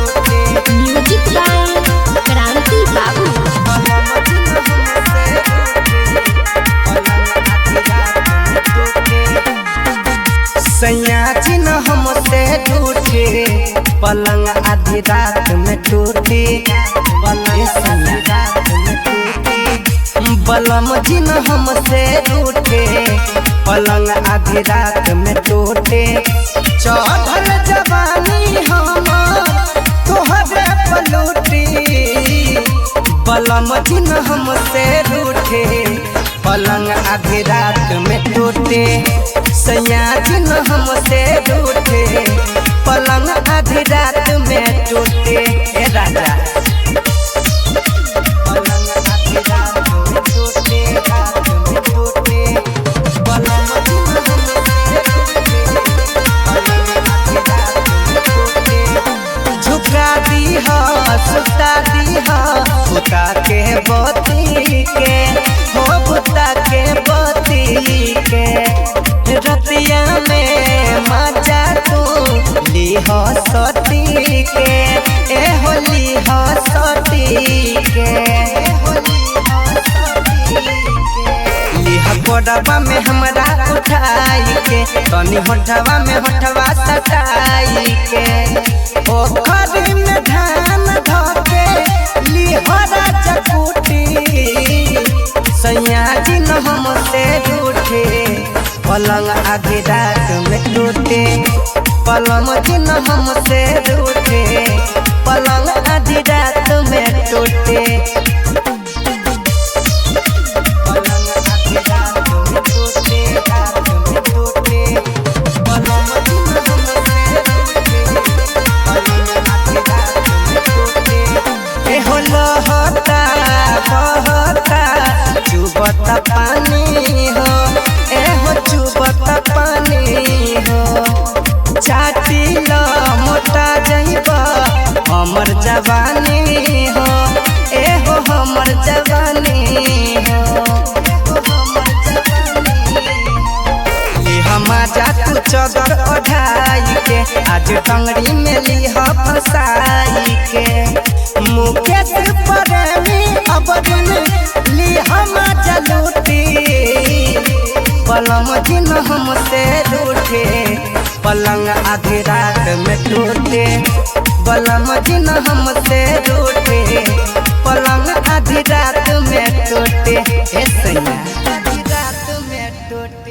Music by क्रांति बाबू। सैया जी न हमसे टूटे पलंग आधी रात में टूटे बलम जी न हमसे टूटे पलंग आधी रात में टूटे चढ़ल जवानी हम तोहरे पलूटी बलम जी न हमसे टूटे पलंग आधी रात में टूटे सैया जी न हमसे टूटे पलंग आधी रात में टूटे ए राजा पलंग आधी रात में टूटे रात में टूटे पलंग जी न हमसे टूटे पलंग आधी रात में टूटे झुका दी हो सुता दी हो बुता के बोती के हो बुता के बोती के रतिया में मजा तू लीह सती के ए होली हो सती के लीह कोडबा में हमरा उठाई के तनी होठवा में होठवा सटाई के ओखरी में धान धके लीह राजा कुटी सैया जी न हमसे रूठे पलंग आधी रात में टूटे पलंग जी न हमसे रूठे पलंग आधी रात में टूटे पलंग आधी रात में टूटे रात में टूटे पलंग जी न हमसे रूठे पलंग आधी रात में टूटे ए हो लहता बहता चुबता पानी हो चुबता पानी हो चाटी लो मोटा जइबा हमर जवानी हो ए हो हमर जवानी हो ले हमारा तू चदर ओढ़ाई के आज टंगड़ी में लीह फसाई के मुकेश प्रेमी अब दिन लीह मजा लूटी पलंग जी न हमसे रूठे पलंग आधी रात में टूटे पलंग जी न हमसे रूठे पलंग आधी रात में टूटे।